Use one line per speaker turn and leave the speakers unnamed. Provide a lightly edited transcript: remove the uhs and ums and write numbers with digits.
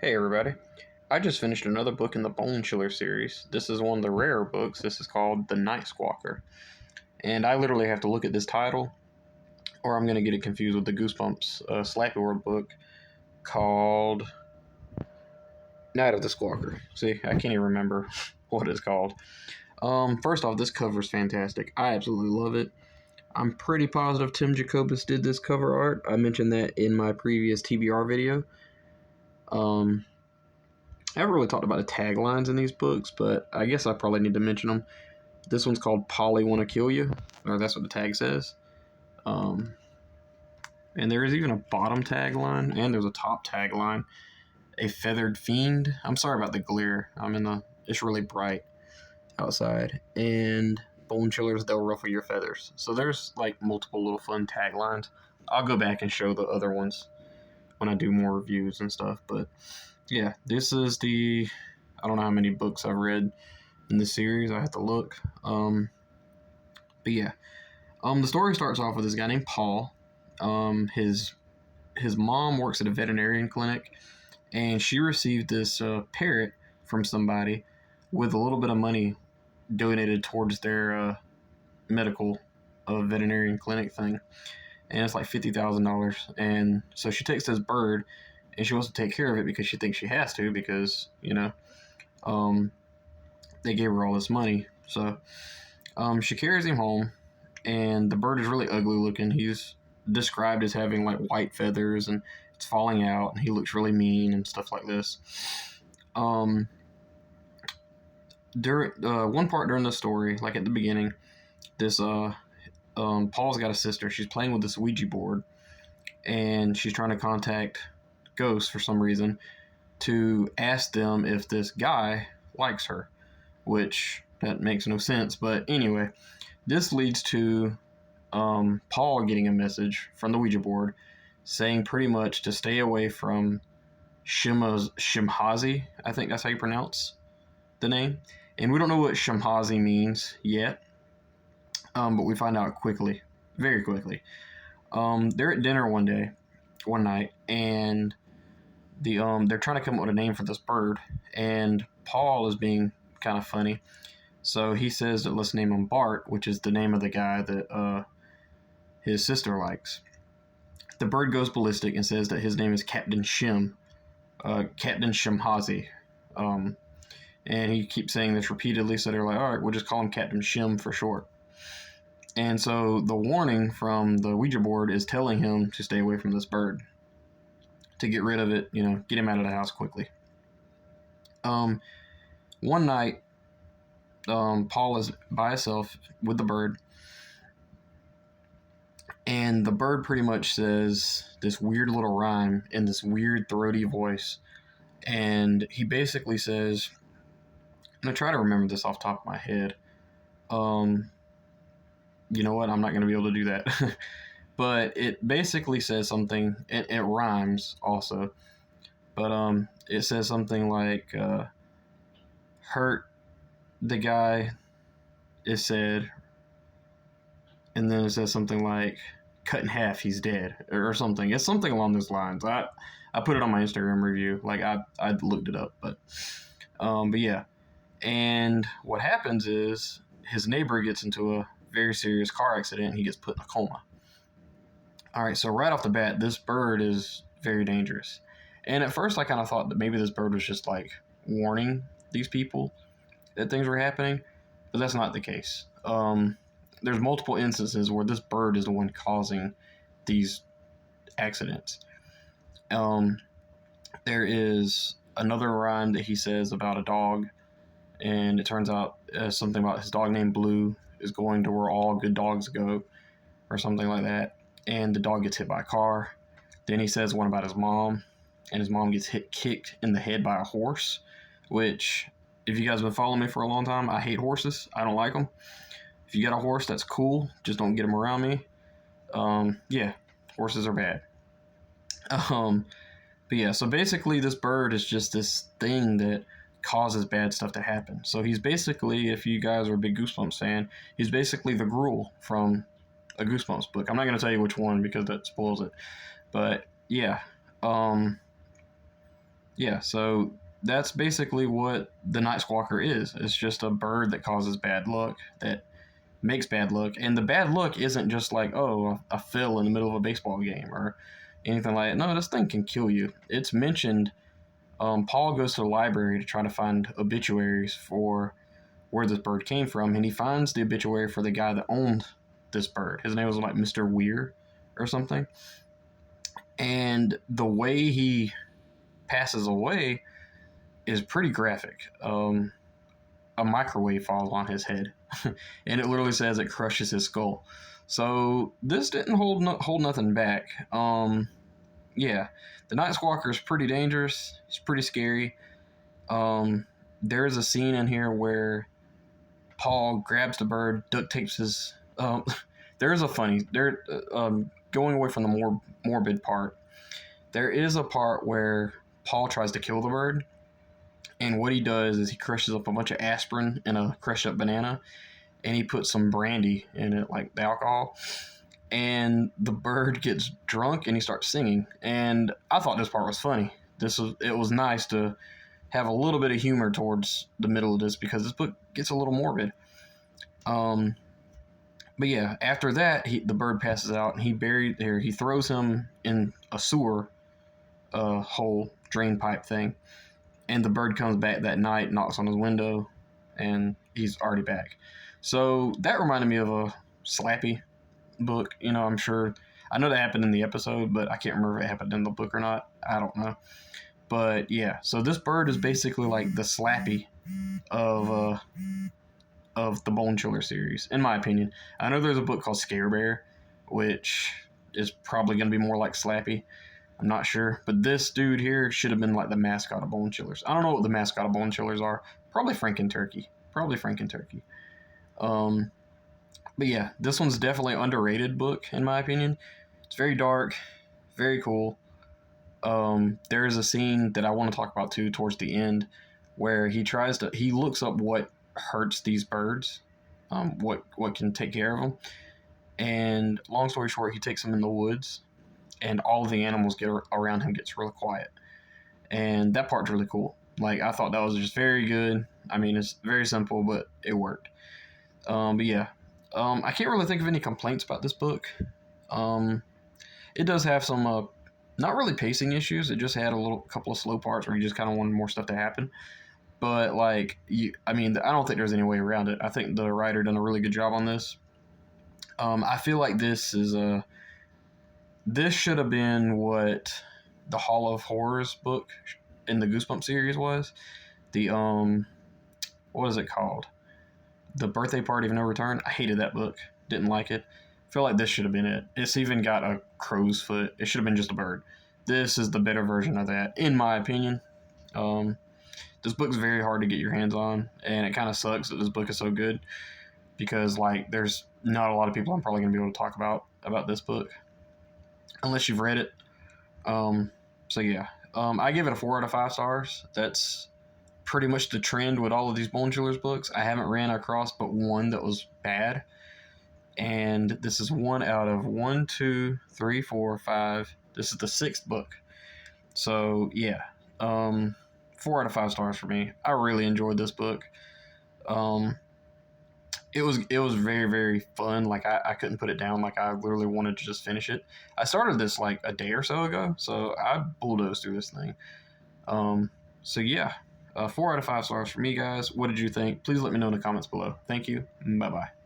Hey everybody. I just finished another book in the Bone Chiller series. This is one of the rarer books. This is called The Night Squawker. And I literally have to look at this title or I'm going to get it confused with the Goosebumps Slappy World book called Night of the Squawker. See, I can't even remember what it's called. First off, this cover is fantastic. I absolutely love it. I'm pretty positive Tim Jacobus did this cover art. I mentioned that in my previous TBR video. I haven't really talked about the taglines in these books, but I guess I probably need to mention them. This one's called Polly Wanna Kill You, or that's what the tag says. Um, and there is even a bottom tagline, and there's a top tagline. A feathered fiend. I'm sorry about the glare. It's really bright outside. And bone chillers, they'll ruffle your feathers. So there's like multiple little fun taglines. I'll go back and show the other ones when I do more reviews and stuff, but yeah, this is I don't know how many books I've read in this series. I have to look. But yeah, the story starts off with this guy named Paul. His mom works at a veterinarian clinic, and she received this parrot from somebody with a little bit of money donated towards their medical veterinarian clinic thing, and it's like $50,000. And so she takes this bird and she wants to take care of it because she thinks she has to because, they gave her all this money. So she carries him home, and the bird is really ugly looking. He's described as having like white feathers, and it's falling out, and he looks really mean and stuff like this. During one part during the story, like at the beginning, this Paul's got a sister. She's playing with this Ouija board, and she's trying to contact ghosts for some reason to ask them if this guy likes her, which that makes no sense. But anyway, this leads to Paul getting a message from the Ouija board saying pretty much to stay away from Shimhazi. I think that's how you pronounce the name. And we don't know what Shimhazi means yet, but we find out quickly, very quickly. They're at dinner one night, and they're trying to come up with a name for this bird, and Paul is being kind of funny, so he says that let's name him Bart, which is the name of the guy that his sister likes. The bird goes ballistic and says that his name is Captain Shim, Captain Shimhazi, and he keeps saying this repeatedly, so they're like, all right, we'll just call him Captain Shim for short. And so the warning from the Ouija board is telling him to stay away from this bird, to get rid of it, get him out of the house quickly. One night, Paul is by himself with the bird, and the bird pretty much says this weird little rhyme in this weird throaty voice, and he basically says, I'm going to try to remember this off the top of my head. You know what? I'm not going to be able to do that. But it basically says something, it rhymes also, but it says something like, hurt the guy, is said, and then it says something like, cut in half, he's dead, or something. It's something along those lines. I put it on my Instagram review, like I looked it up, but yeah. And what happens is his neighbor gets into a very serious car accident, and he gets put in a coma. All right, so right off the bat, this bird is very dangerous. And at first, I kind of thought that maybe this bird was just like warning these people that things were happening, but that's not the case. There's multiple instances where this bird is the one causing these accidents. There is another rhyme that he says about a dog, and it turns out something about his dog named Blue is going to where all good dogs go, or something like that. And the dog gets hit by a car. Then he says one about his mom, and his mom gets kicked in the head by a horse, which, if you guys have been following me for a long time, I hate horses. I don't like them. If you got a horse, that's cool. Just don't get them around me. Yeah, horses are bad. But yeah, so basically this bird is just this thing that causes bad stuff to happen. So he's basically, if you guys are a big Goosebumps fan, he's basically the Gruul from a Goosebumps book. I'm not going to tell you which one because that spoils it. But yeah, yeah, so that's basically what the Night Squawker is. It's just a bird that causes bad luck, that makes bad luck. And the bad luck isn't just like, oh, a fill in the middle of a baseball game or anything like that. No, this thing can kill you. It's mentioned. Paul goes to the library to try to find obituaries for where this bird came from, and he finds the obituary for the guy that owned this bird. His name was like Mr. Weir or something. And the way he passes away is pretty graphic. A microwave falls on his head, and it literally says it crushes his skull. So this didn't hold nothing back. Yeah, the Night Squawker is pretty dangerous. It's pretty scary. There is a scene in here where Paul grabs the bird, duct tapes his. There is a funny. Going away from the more morbid part. There is a part where Paul tries to kill the bird, and what he does is he crushes up a bunch of aspirin in a crushed up banana, and he puts some brandy in it, like the alcohol. And the bird gets drunk and he starts singing. And I thought this part was funny. It was nice to have a little bit of humor towards the middle of this because this book gets a little morbid. But yeah, after that, the bird passes out and he throws him in a sewer hole, drain pipe thing. And the bird comes back that night, knocks on his window, and he's already back. So that reminded me of a Slappy book. I'm sure. I know that happened in the episode, but I can't remember if it happened in the book or not. I don't know. But yeah, so this bird is basically like the Slappy of the Bone Chiller series, in my opinion. I know there's a book called Scare Bear, which is probably going to be more like Slappy. I'm not sure. But this dude here should have been like the mascot of Bone Chillers. I don't know what the mascot of Bone Chillers are. Probably Franken-Turkey. But yeah, this one's definitely an underrated book, in my opinion. It's very dark, very cool. There is a scene that I want to talk about too towards the end where he looks up what hurts these birds, what can take care of them. And long story short, he takes them in the woods, and all of the animals around him gets really quiet. And that part's really cool. Like, I thought that was just very good. I mean, it's very simple, but it worked. But yeah, I can't really think of any complaints about this book. It does have some, not really pacing issues. It just had a couple of slow parts where you just kind of wanted more stuff to happen. But I don't think there's any way around it. I think the writer done a really good job on this. I feel like this should have been what the Hall of Horrors book in the Goosebumps series was. The what is it called? The Birthday Party of No Return. I hated that book. Didn't like it. I feel like this should have been it. It's even got a crow's foot. It should have been just a bird. This is the better version of that, in my opinion. This book's very hard to get your hands on, and it kind of sucks that this book is so good because, there's not a lot of people I'm probably going to be able to talk about this book unless you've read it. So yeah, I give it a 4 out of 5 stars. That's pretty much the trend with all of these Bone Chillers books. I haven't ran across but one that was bad. And this is 1 out of 1, 2, 3, 4, 5. This is the 6th book. So yeah, 4 out of 5 stars for me. I really enjoyed this book. It was very, very fun. I couldn't put it down. I literally wanted to just finish it. I started this a day or so ago, so I bulldozed through this thing. So yeah, 4 out of 5 stars for me, guys. What did you think? Please let me know in the comments below. Thank you. Bye-bye.